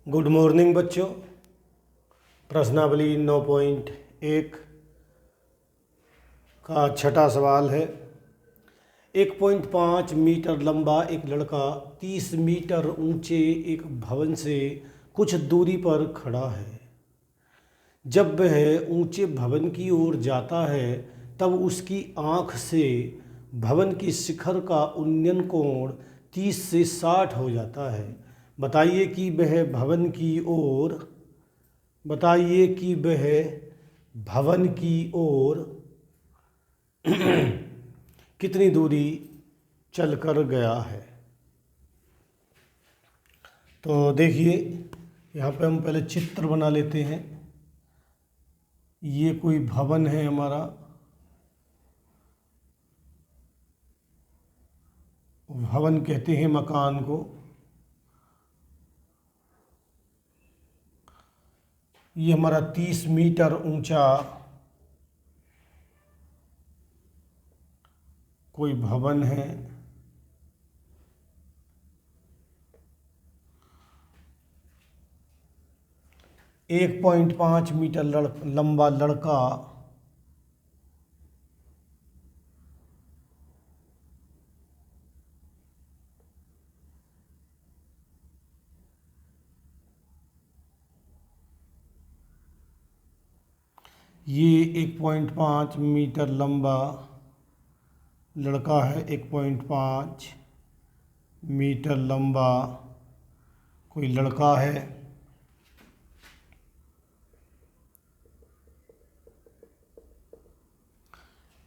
Good morning बच्चों। प्रश्नावली 9.1 का छठा सवाल है। 1.5 मीटर लंबा एक लड़का 30 मीटर ऊंचे एक भवन से कुछ दूरी पर खड़ा है। जब वह ऊंचे भवन की ओर जाता है तब उसकी आँख से भवन की शिखर का उन्नयन कोण 30 से 60 हो जाता है। बताइए कि वह भवन की ओर कितनी दूरी चलकर गया है। तो देखिए, यहाँ पे हम पहले चित्र बना लेते हैं। ये कोई भवन है हमारा, भवन कहते हैं मकान को। ये हमारा 30 मीटर ऊंचा कोई भवन है। एक 1.5 मीटर लंबा लड़का ये 1.5 मीटर लंबा लड़का है। 1.5 मीटर लंबा कोई लड़का है।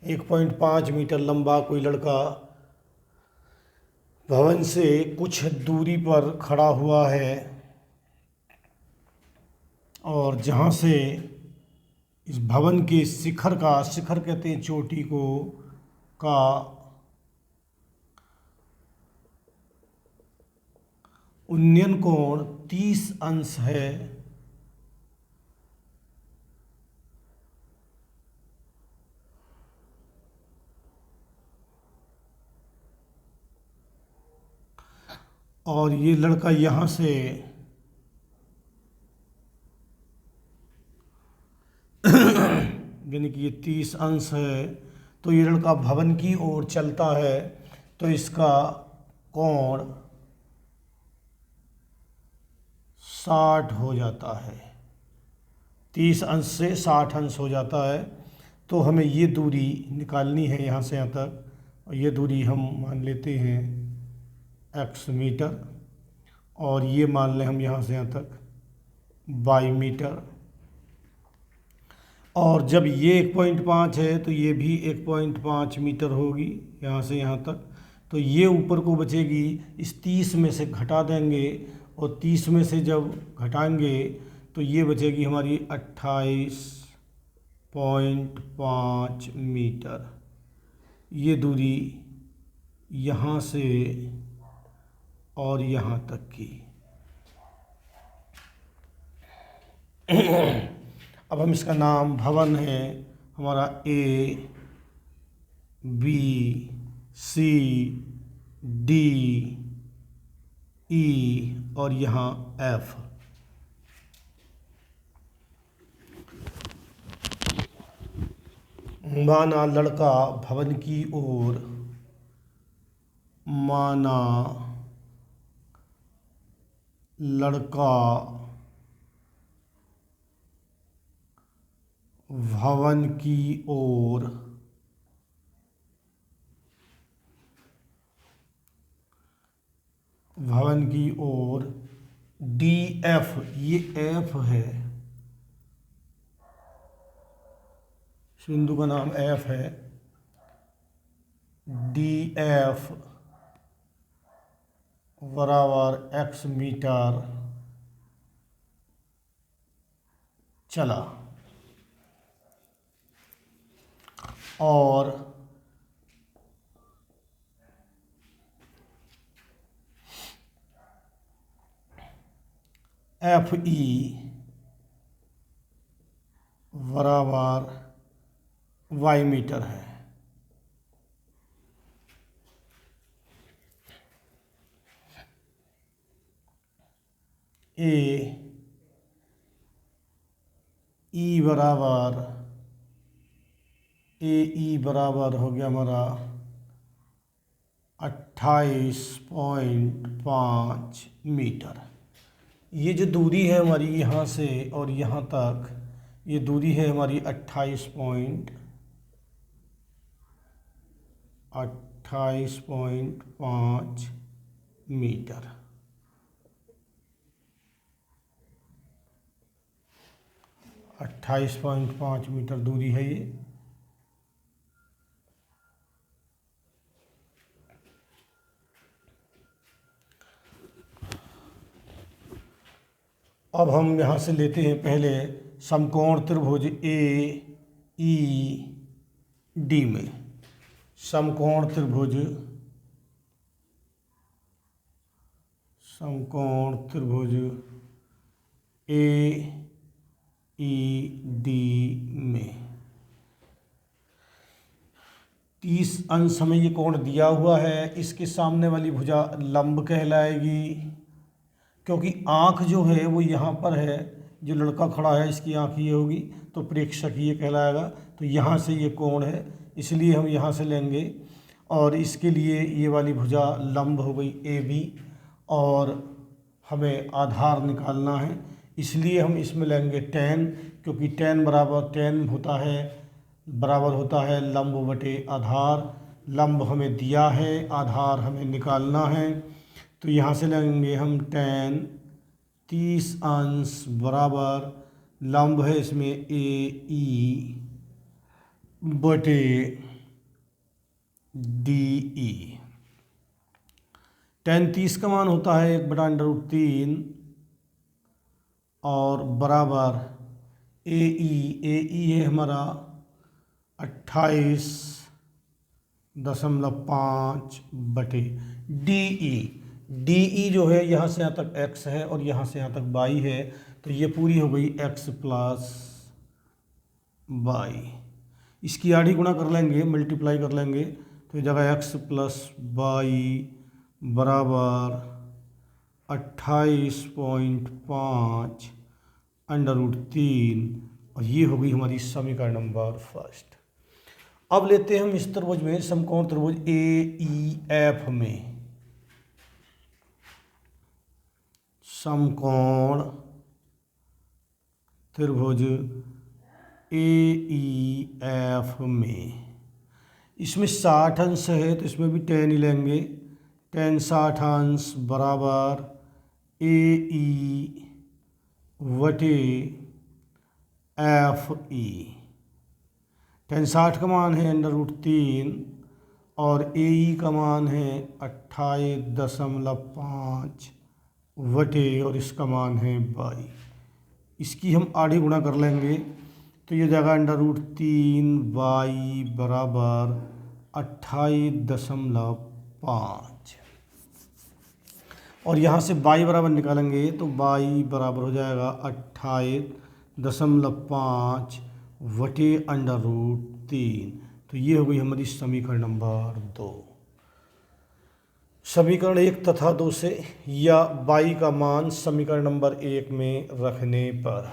एक 1.5 मीटर लंबा कोई लड़का भवन से कुछ दूरी पर खड़ा हुआ है, और जहाँ से इस भवन के शिखर कहते हैं चोटी को, का उन्नयन कोण 30 अंश है। और ये लड़का यहाँ से यानी कि ये 30 अंश है, तो ये लड़का भवन की ओर चलता है तो इसका कोण 60 हो जाता है। 30 अंश से 60 अंश हो जाता है। तो हमें ये दूरी निकालनी है यहाँ से यहाँ तक, और ये दूरी हम मान लेते हैं x मीटर, और ये मान लें हम यहाँ से यहाँ तक y मीटर। और जब ये 1.5 है तो ये भी 1.5 मीटर होगी यहाँ से यहाँ तक। तो ये ऊपर को बचेगी, इस 30 में से घटा देंगे, और 30 में से जब घटाएंगे तो ये बचेगी हमारी 28.5 मीटर। ये दूरी यहाँ से और यहाँ तक की। अब हम इसका नाम भवन है हमारा A, B, C, D, E और यहाँ F। माना लड़का भवन की ओर भवन की ओर DF, ये F है, बिंदु का नाम F है। DF बराबर x मीटर चला, और FE बराबर y मीटर है। ई बराबर हो गया हमारा 28.5 मीटर। ये जो दूरी है हमारी यहाँ से और यहाँ तक, ये दूरी है हमारी 28.5 मीटर। अट्ठाईस पॉइंट पाँच मीटर दूरी है ये। अब हम यहाँ से लेते हैं पहले समकोण त्रिभुज AED में। समकोण त्रिभुज AED में 30 अंश हमें ये कोण दिया हुआ है। इसके सामने वाली भुजा लंब कहलाएगी, क्योंकि आँख जो है वो यहाँ पर है। जो लड़का खड़ा है इसकी आँख ये होगी, तो प्रेक्षक ये कहलाएगा। तो यहाँ से ये कोण है, इसलिए हम यहाँ से लेंगे। और इसके लिए ये वाली भुजा लंब हो गई AB, और हमें आधार निकालना है, इसलिए हम इसमें लेंगे tan, क्योंकि tan बराबर होता है लंब बटे आधार। लंब हमें दिया है, आधार हमें निकालना है। तो यहाँ से लेंगे हम tan 30 अंश बराबर लंब है इसमें AE बटे DE। tan 30 का मान होता है 1/√3 और बराबर AE है हमारा 28.5 बटे DE जो है यहाँ से यहाँ तक x है और यहाँ से यहाँ तक y है, तो ये पूरी हो गई x प्लस y। इसकी आधी गुणा कर लेंगे, मल्टीप्लाई कर लेंगे, तो जगह x प्लस y बराबर 28.5/√3, और ये हो गई हमारी समीकरण नंबर फर्स्ट। अब लेते हैं हम इस त्रिभुज में, समकोण त्रिभुज AEF में। समकोण त्रिभुज AEF में इसमें 60 अंश है, तो इसमें भी tan ही लेंगे। tan 60 अंश बराबर AE बटे FE। tan 60 का मान है √3 और AE का मान है 28.5 बटे, और इसका मान है y। इसकी हम आधी गुणा कर लेंगे, तो ये जगह √3 y बराबर 28.5, और यहाँ से y बराबर निकालेंगे तो y बराबर हो जाएगा 28.5 बटे √3। तो ये हो गई हमारी समीकरण नंबर 2। समीकरण 1 तथा 2 से, या y का मान समीकरण नंबर 1 में रखने पर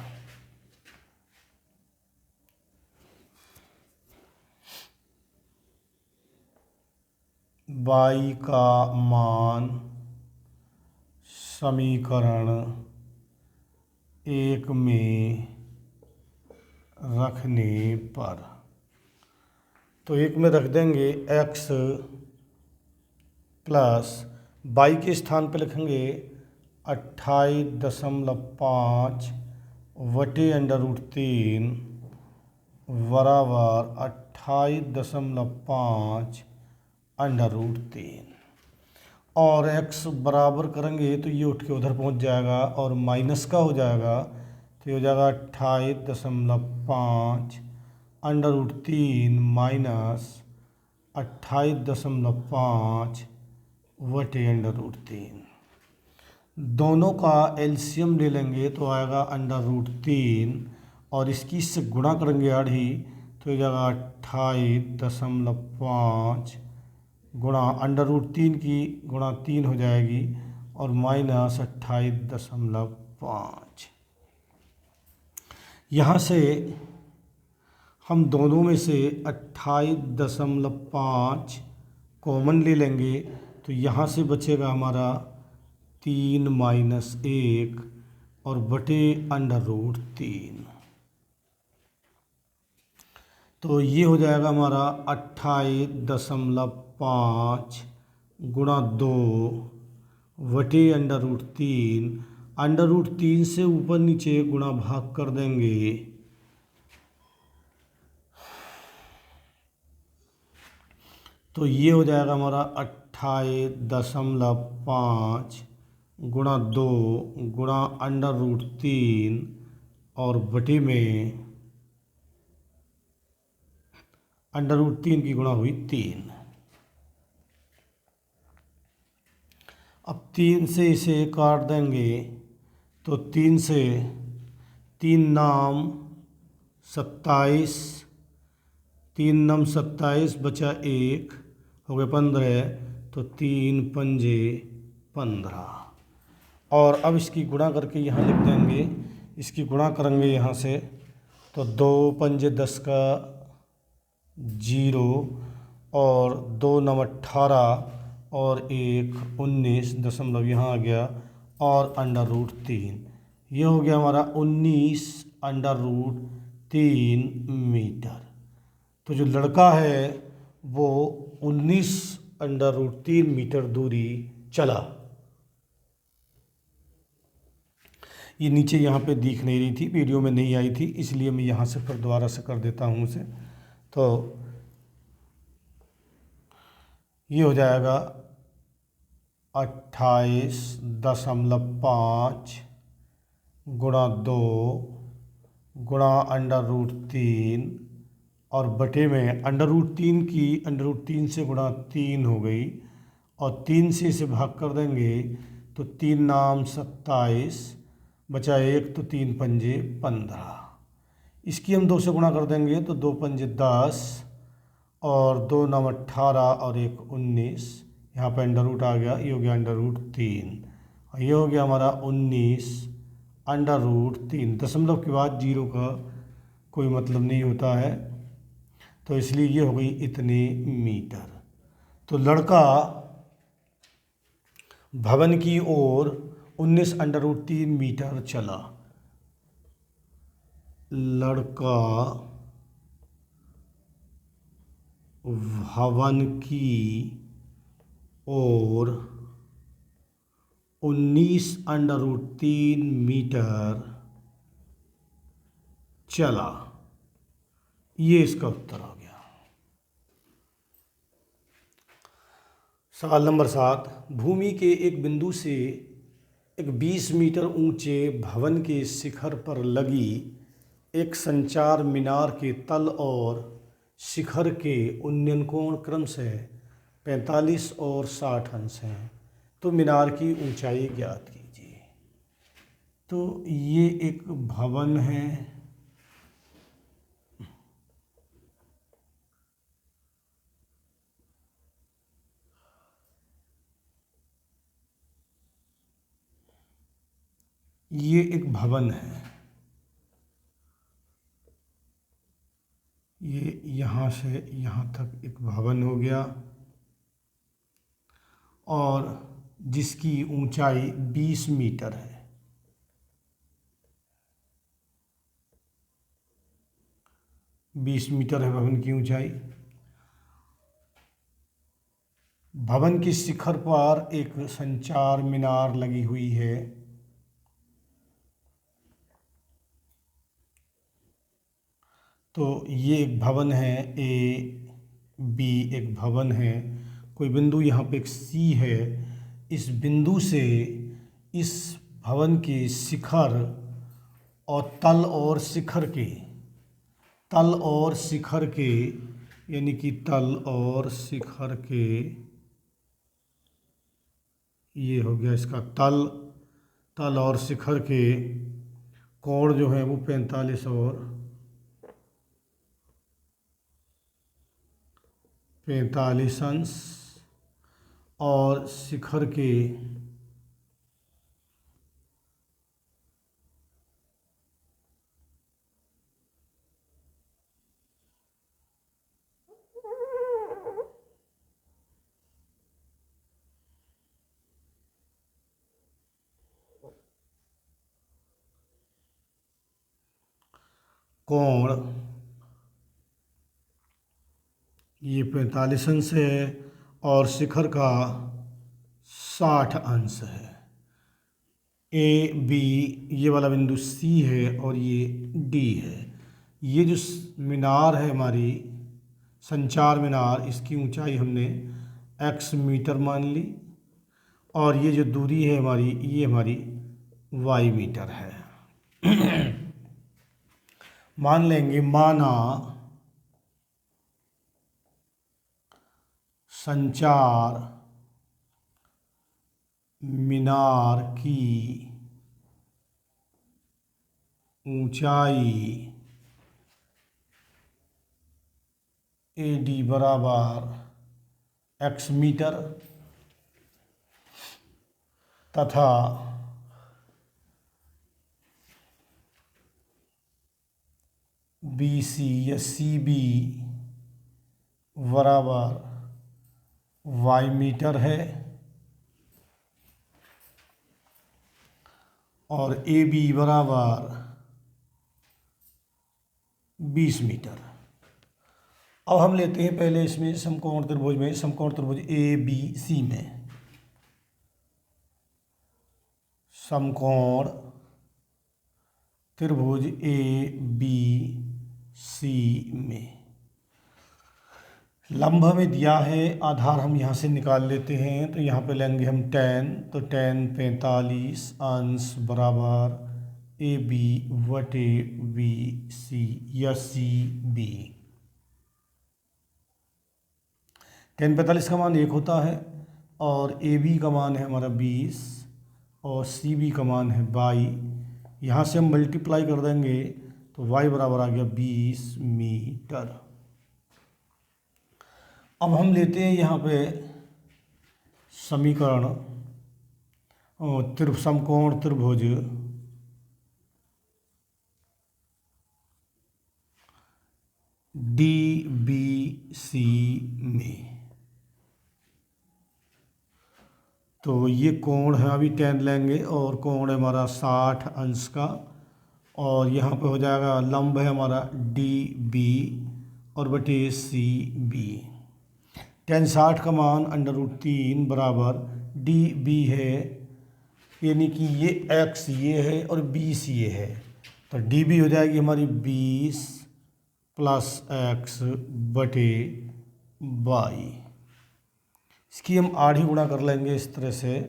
y का मान समीकरण 1 में रखने पर, तो 1 में रख देंगे x प्लस y के स्थान पर लिखेंगे 28.5 बटे √3 बराबर 28.5/√3, और x बराबर करेंगे तो ये उठ के उधर पहुंच जाएगा और माइनस का हो जाएगा, तो ये हो जाएगा 28.5/√3 माइनस 28.5 बटे √3। दोनों का एलसीएम ले लेंगे तो आएगा √3, और इसकी इससे गुणा करेंगे आधी, तो ये जाएगा 28.5 गुणा √3 की गुणा 3 हो जाएगी, और -28.5। यहाँ से हम दोनों में से 28.5 कॉमन ले लेंगे, तो यहाँ से बचेगा हमारा 3 - 1 और बटे √3। तो ये हो जाएगा हमारा 28.5 गुणा 2 बटे √3। √3 से ऊपर नीचे गुणा भाग कर देंगे, तो ये हो जाएगा हमारा 28.5 गुणा 2 गुणा √3 और बटे में √3 की गुणा हुई 3। अब 3 से इसे काट देंगे, तो 3 से 3 नाम 27, 3 नाम 27 बचा 1 हो गए 15, तो 3 पंजे 15। और अब इसकी गुणा करके यहाँ लिख देंगे, इसकी गुणा करेंगे यहाँ से, तो 2 पंजे 10 का 0 और 2 9 18 और 1 19 दशमलव यहाँ आ गया और √3। ये हो गया हमारा 19 √3 मीटर। तो जो लड़का है वो 19 √3 मीटर दूरी चला। ये नीचे यहाँ पे दिख नहीं रही थी, वीडियो में नहीं आई थी, इसलिए मैं यहाँ से फिर दोबारा से कर देता हूँ उसे। तो ये हो जाएगा 28.5 गुणा 2 गुणा √3 और बटे में √3 की √3 से गुणा 3 हो गई, और 3 से इसे भाग कर देंगे, तो 3 नाम 27 बचा 1, तो 3 पंजे 15। इसकी हम 2 से गुणा कर देंगे, तो 2 पंजे 10 और 2 9 18 और 1 19, यहाँ पर √ आ गया, ये हो गया √3 और ये हो गया हमारा 19 √3। दशमलव के बाद 0 का कोई मतलब नहीं होता है, तो इसलिए ये हो गई इतने मीटर। तो लड़का भवन की ओर 19 √3 मीटर चला। लड़का भवन की ओर 19 √3 मीटर चला। ये इसका उत्तर आ गया। सवाल नंबर 7, भूमि के एक बिंदु से एक 20 मीटर ऊंचे भवन के शिखर पर लगी एक संचार मीनार के तल और शिखर के उन्नयन कोण क्रमशः 45 और 60 अंश हैं, तो मीनार की ऊंचाई ज्ञात कीजिए। तो ये एक भवन है, ये एक भवन है, ये यहाँ से यहाँ तक एक भवन हो गया और जिसकी ऊंचाई 20 मीटर है। बीस मीटर है भवन की ऊंचाई। भवन के शिखर पर एक संचार मीनार लगी हुई है। तो ये एक भवन है, A, B एक भवन है, कोई बिंदु यहाँ पे एक C है। इस बिंदु से इस भवन के शिखर और तल और शिखर के यानी कि तल और शिखर के, ये हो गया इसका तल और शिखर के कोण जो है वो 45 और 45 अंश और शिखर के कोण ये 45 अंश है और शिखर का 60 अंश है। ए बी ये वाला बिंदु सी है और ये डी है। ये जो मीनार है हमारी संचार मीनार, इसकी ऊंचाई हमने x मीटर मान ली और ये जो दूरी है हमारी ये हमारी y मीटर है। मान लेंगे माना संचार मीनार की ऊंचाई AD बराबर x मीटर तथा BC या CB बराबर y मीटर है और AB बराबर 20 मीटर। अब हम लेते हैं पहले इसमें समकोण त्रिभुज में, समकोण त्रिभुज ABC में समकोण त्रिभुज ABC में लंब हमें दिया है, आधार हम यहाँ से निकाल लेते हैं। तो यहाँ पे लेंगे हम tan, तो tan 45 अंश बराबर AB बटे BC या CB। tan 45 का मान 1 होता है और AB का मान है हमारा 20 और CB का मान है 22। यहाँ से हम मल्टीप्लाई कर देंगे तो y बराबर आ गया 20 मीटर। अब हम लेते हैं यहाँ पे समीकरण समकोण त्रिभुज DBC में। तो ये कोण है, अभी tan लेंगे और कोण है हमारा 60 अंश का और यहाँ पे हो जाएगा लंब है हमारा DB और बटे CB। tan 60 का मान √3 बराबर DB है, यानी कि ये x ये है और BC ये है। तो DB हो जाएगी हमारी 20 प्लस x बटे 22। इसकी हम आधी गुणा कर लेंगे इस तरह से,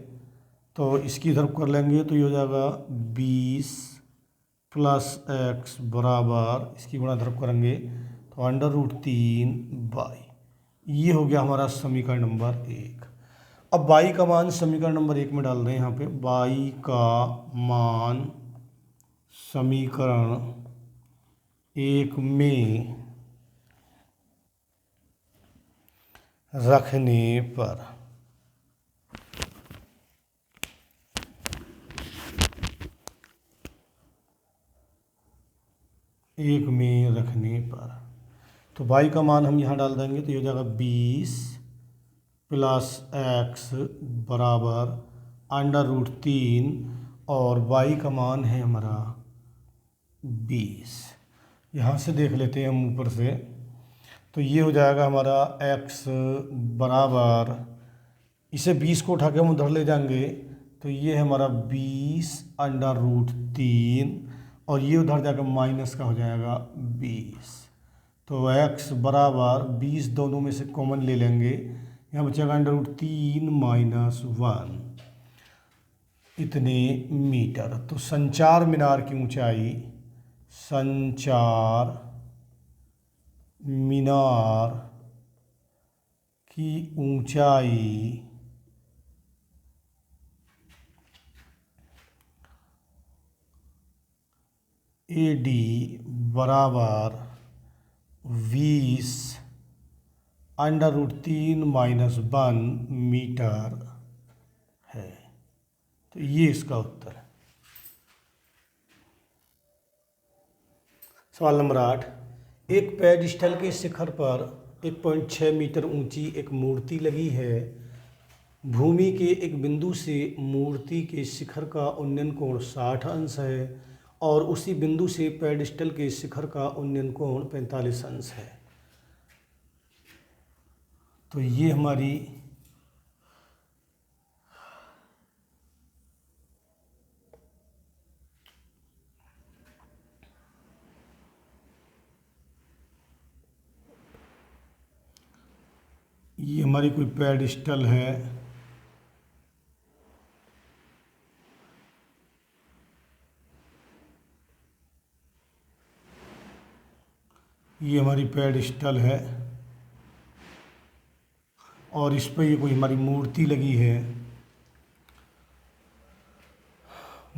तो इसकी तरफ कर लेंगे तो ये हो जाएगा 20 प्लस x बराबर, इसकी गुणा तरफ करेंगे तो √3 ये हो गया हमारा समीकरण नंबर 1। अब y का मान समीकरण नंबर 1 में डाल रहे हैं। यहाँ पे y का मान समीकरण 1 में रखने पर तो y का मान हम यहाँ डाल देंगे तो ये हो जाएगा 20 प्लस x बराबर √3 और y का मान है हमारा 20। यहाँ से देख लेते हैं हम ऊपर से, तो ये हो जाएगा हमारा x बराबर, इसे 20 को उठा के हम उधर ले जाएंगे तो ये है हमारा 20 √3 और ये उधर जाकर माइनस का हो जाएगा 20। तो x बराबर 20 दोनों में से कॉमन ले लेंगे, यहाँ बचेगा √3 माइनस 1 इतने मीटर। तो संचार मीनार की ऊंचाई, संचार मीनार की ऊंचाई AD बराबर 20 √3 माइनस 1 मीटर है। तो ये इसका उत्तर है। सवाल नंबर 8, एक पेडिस्टल के शिखर पर 1.6 मीटर ऊंची एक मूर्ति लगी है। भूमि के एक बिंदु से मूर्ति के शिखर का उन्नयन कोण 60 अंश है और उसी बिंदु से पेडिस्टल के शिखर का उन्नयन कोण 45 अंश है। तो ये हमारी कोई पेडिस्टल है। ये हमारी पेडिस्टल है और इस पर ये कोई हमारी मूर्ति लगी है।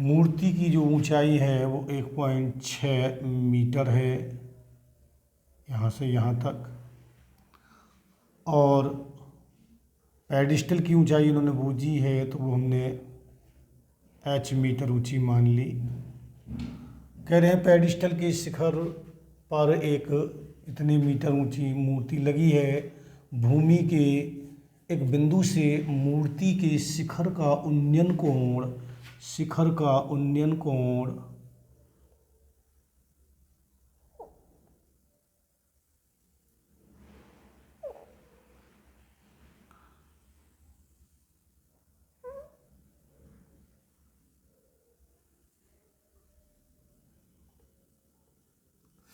मूर्ति की जो ऊंचाई है वो 1.6 मीटर है यहाँ से यहाँ तक, और पेडिस्टल की ऊंचाई इन्होंने बूझी है तो वो हमने h मीटर ऊंची मान ली। कह रहे हैं पेडिस्टल के शिखर पर एक इतने मीटर ऊंची मूर्ति लगी है। भूमि के एक बिंदु से मूर्ति के शिखर का उन्नयन कोण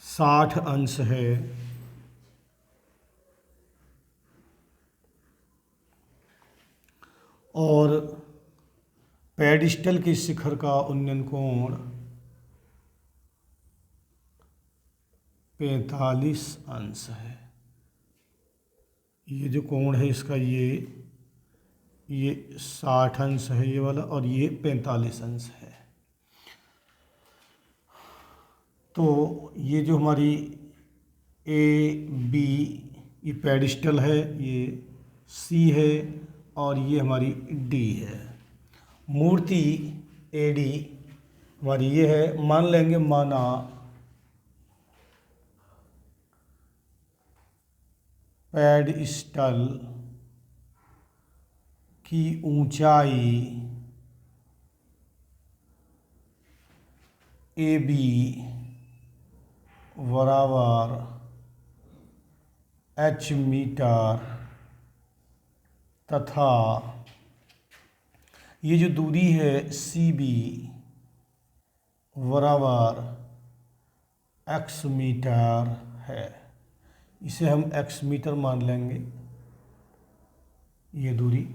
60 अंश है। और पेडिस्टल के शिखर का उन्नयन कोण 45 अंश है। ये जो कोण है इसका ये 60 अंश है ये वाला, और ये 45 अंश है। तो ये जो हमारी AB ये पेडिस्टल है, ये C है और ये हमारी D है। मूर्ति AD हमारी ये है। मान लेंगे माना पेडिस्टल की ऊंचाई AB बराबर h मीटर तथा ये जो दूरी है CB बराबर x मीटर है। इसे हम x मीटर मान लेंगे ये दूरी,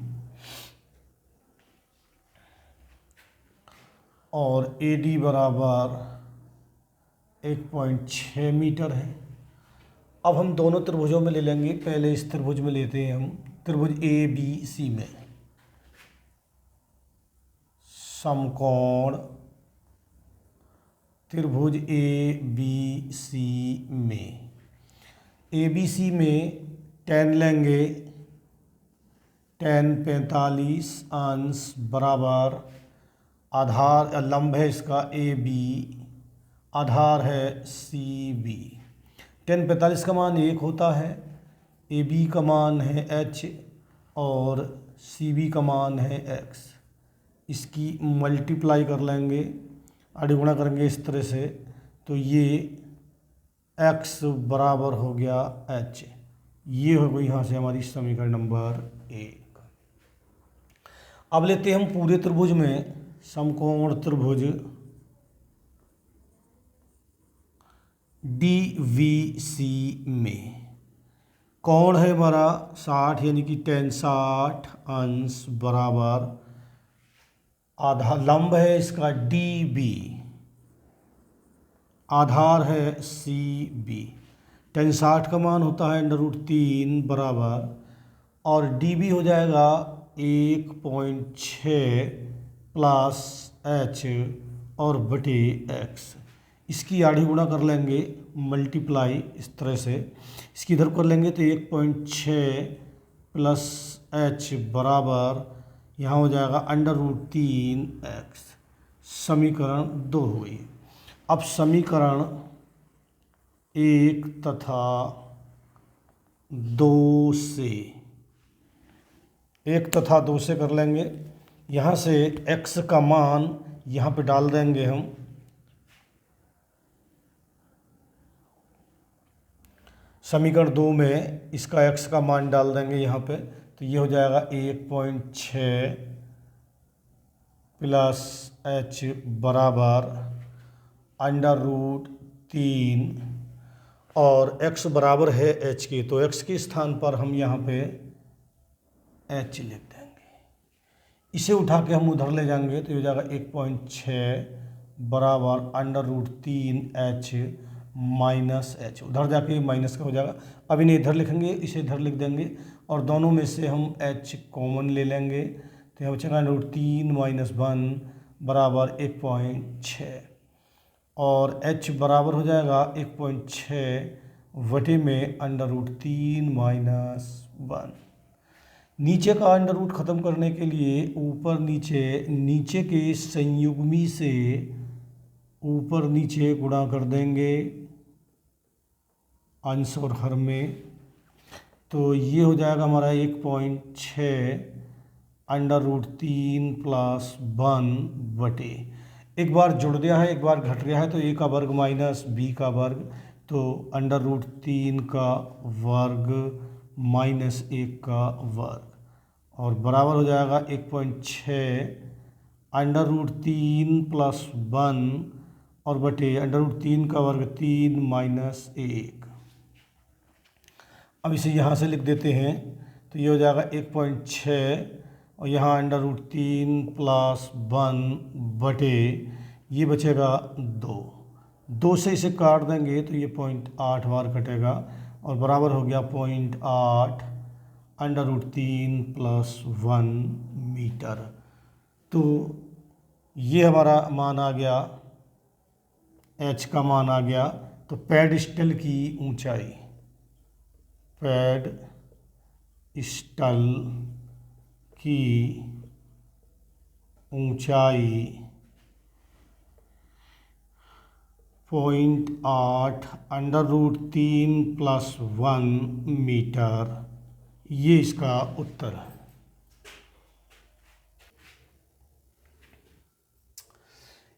और AD बराबर 1.6 मीटर है। अब हम दोनों त्रिभुजों में ले लेंगे। पहले इस त्रिभुज में लेते हैं हम, त्रिभुज ABC में समकोण त्रिभुज ABC में ABC में tan लेंगे। tan 45 अंश बराबर आधार लंब है इसका AB, आधार है CB। tan 45 का मान 1 होता है, AB का मान है h और CB का मान है x। इसकी मल्टीप्लाई कर लेंगे, आड़े गुणा करेंगे इस तरह से, तो ये x बराबर हो गया h। ये हो गई यहाँ से हमारी समीकरण नंबर 1। अब लेते हैं हम पूरे त्रिभुज में समकोण त्रिभुज DVC में कोण है हमारा 60 यानी कि tan 60 अंश बराबर आधा लंब है इसका DB, आधार है CB। tan 60 का मान होता है √3 बराबर, और DB हो जाएगा 1.6 प्लस h और बटे x। इसकी आधी गुणा कर लेंगे, मल्टीप्लाई इस तरह से इसकी इधर कर लेंगे तो 1.6 प्लस h बराबर यहाँ हो जाएगा √3x। समीकरण 2 हो गई। अब समीकरण 1 तथा 2 से, 1 तथा 2 से कर लेंगे। यहाँ से x का मान यहाँ पे डाल देंगे हम। समीकरण 2 में इसका x का मान डाल देंगे यहाँ पे, तो ये हो जाएगा 1.6 प्लस h बराबर √3, और x बराबर है h के, तो x के स्थान पर हम यहाँ पे h लिख देंगे। इसे उठा के हम उधर ले जाएंगे तो ये हो जाएगा 1.6 बराबर √3h माइनस h। उधर जाके माइनस का हो जाएगा, अब इन्हें इधर लिखेंगे, इसे इधर लिख देंगे, और दोनों में से हम h कॉमन ले लेंगे, तो यहाँ बचेगा √3 - 1 बराबर 1.6, और h बराबर हो जाएगा 1.6 वटे में √3 - 1। नीचे का अंडर रूट ख़त्म करने के लिए ऊपर नीचे के संयुग्मी से ऊपर नीचे गुणा कर देंगे अंश और हर में, तो ये हो जाएगा हमारा 1.6 √3 + 1 बटे, एक बार जुड़ गया है एक बार घट गया है, तो a का वर्ग माइनस b का वर्ग, तो √3 का वर्ग माइनस 1 का वर्ग, और बराबर हो जाएगा 1.6 √3 + 1 और बटे √3 का वर्ग 3 - 1। अब इसे यहाँ से लिख देते हैं, तो ये हो जाएगा 1.6 और यहाँ √3 + 1 बटे, ये बचेगा 2 से इसे काट देंगे तो ये 0.8 बार कटेगा, और बराबर हो गया 0.8 √3 + 1 मीटर। तो ये हमारा मान आ गया, h का मान आ गया। तो पेडस्टल की ऊंचाई, पेडस्टल की ऊंचाई 0.8 √3 + 1 मीटर, ये इसका उत्तर है।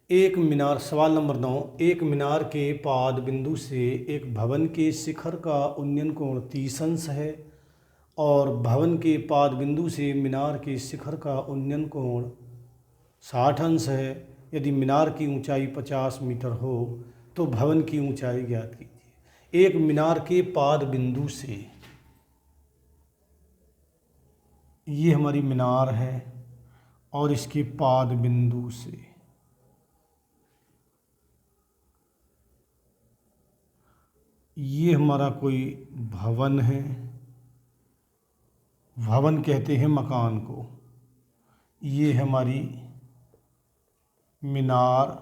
एक मीनार, सवाल नंबर 9, एक मीनार के पाद बिंदु से एक भवन के शिखर का उन्नयन कोण 30 अंश है और भवन के पाद बिंदु से मीनार के शिखर का उन्नयन कोण 60 अंश है। यदि मीनार की ऊंचाई 50 मीटर हो तो भवन की ऊंचाई ज्ञात कीजिए। एक मीनार के पाद बिंदु से, ये हमारी मीनार है, और इसके पाद बिंदु से ये हमारा कोई भवन है, भवन कहते हैं मकान को, ये हमारी मीनार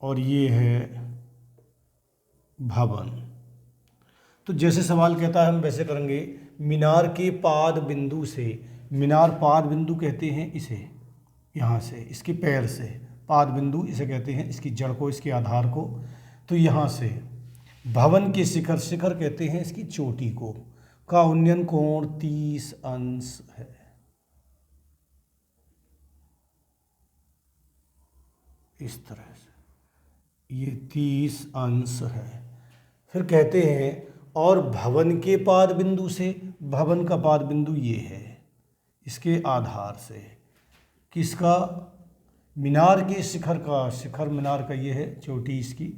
और ये है भवन। तो जैसे सवाल कहता है हम वैसे करेंगे। मीनार के पाद बिंदु से, मीनार पाद बिंदु कहते हैं इसे, यहाँ से इसके पैर से पाद बिंदु इसे कहते हैं, इसकी जड़ को, इसके आधार को। तो यहाँ से भवन के शिखर, शिखर कहते हैं इसकी चोटी को, का उन्नयन कोण 30 अंश है। इस तरह से ये 30 अंश है। फिर कहते हैं और भवन के पाद बिंदु से, भवन का पाद बिंदु ये है, इसके आधार से किसका, मीनार के शिखर का, शिखर मीनार का ये है, चोटी इसकी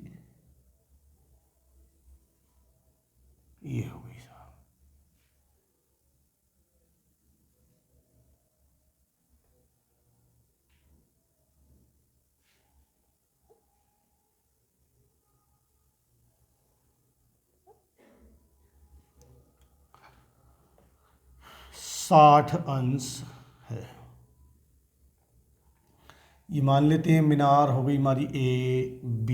ये हो गई साहब। साठ अंश है। ये मान लेते हैं मीनार हो गई हमारी AB,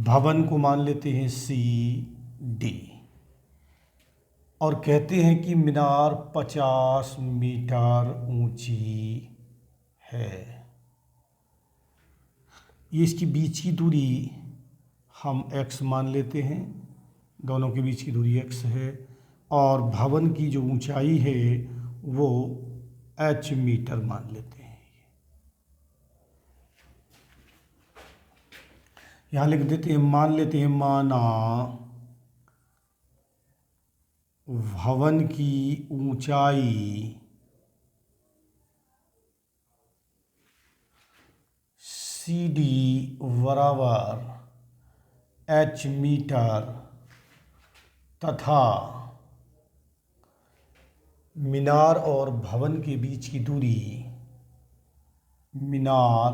भवन को मान लेते हैं CD, और कहते हैं कि मीनार 50 मीटर ऊंची है। ये इसकी बीच की दूरी हम x मान लेते हैं, दोनों के बीच की दूरी x है, और भवन की जो ऊंचाई है वो h मीटर मान लेते हैं। यहाँ लिख देते हैं, मान लेते हैं, माना भवन की ऊंचाई CD बराबर h मीटर तथा मीनार और भवन के बीच की दूरी मीनार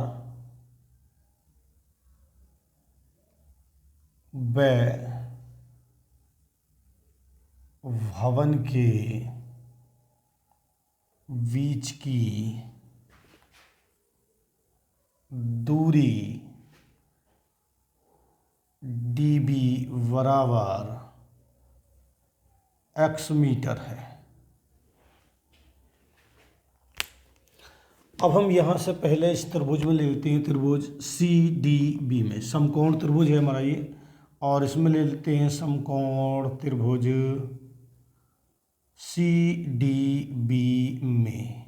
व भवन के बीच की दूरी DB बराबर x मीटर है। अब हम यहाँ से पहले इस त्रिभुज में ले लेते हैं, त्रिभुज CDB में समकोण त्रिभुज है हमारा ये, और इसमें ले लेते हैं समकोण त्रिभुज CDB में।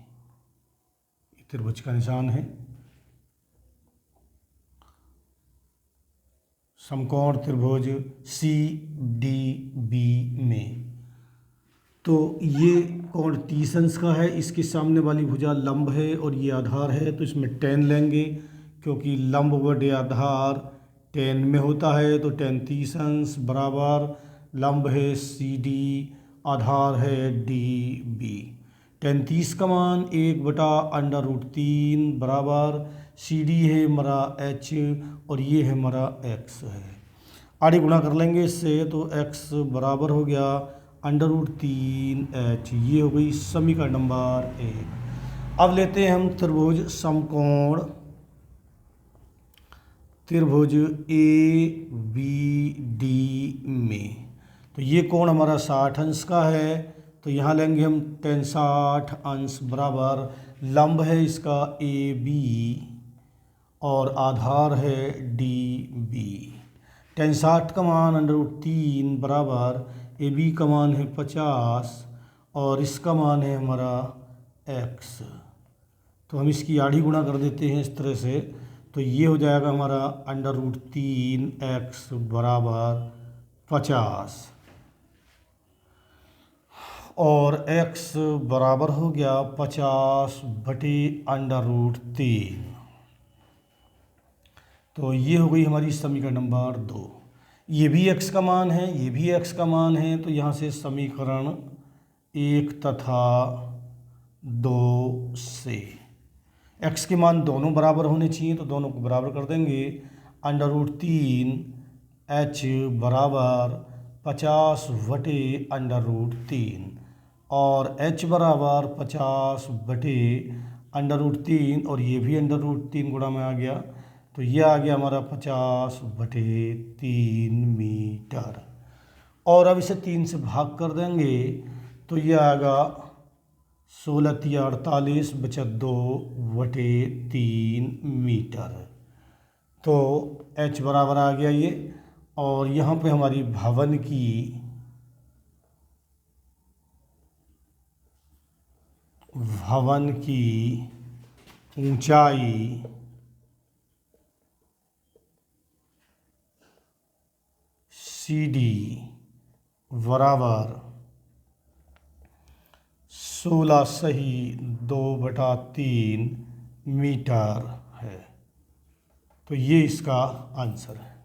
त्रिभुज का निशान है, समकोण त्रिभुज CDB में। तो ये कोण 30 अंश का है, इसके सामने वाली भुजा लंब है और ये आधार है, तो इसमें tan लेंगे क्योंकि लंब बटे आधार tan में होता है। तो tan 30 अंश बराबर लंब है CD, आधार है DB। tan 30 का मान 1/√3 बराबर CD है हमारा h और ये है हमारा x है। आगे गुणा कर लेंगे इससे, तो x बराबर हो गया √3h। ये हो गई समीकरण नंबर 1। अब लेते हैं हम त्रिभुज समकोण त्रिभुज ABD में। तो ये कोण हमारा 60 अंश का है, तो यहाँ लेंगे हम tan 60 अंश बराबर लंब है इसका AB और आधार है DB। tan 60 का मान √3 बराबर AB का मान है 50 और इसका मान है हमारा x। तो हम इसकी आधी गुणा कर देते हैं इस तरह से, तो ये हो जाएगा हमारा √3x बराबर 50 और x बराबर हो गया 50/√3। तो ये हो गई हमारी समीकरण नंबर 2। ये भी x का मान है, ये भी x का मान है, तो यहाँ से समीकरण 1 तथा 2 से x के मान दोनों बराबर होने चाहिए, तो दोनों को बराबर कर देंगे। √3h बराबर 50/√3 और h बराबर 50/√3 और ये भी √3 गुणा में आ गया, तो ये आ गया हमारा 50/3 मीटर। और अब इसे 3 से भाग कर देंगे, तो ये आएगा 16×3 = 48 बचा 2/3 मीटर। तो h बराबर आ गया ये, और यहाँ पे हमारी भवन की ऊंचाई CD बराबर 16/2/3 मीटर है। तो ये इसका आंसर है।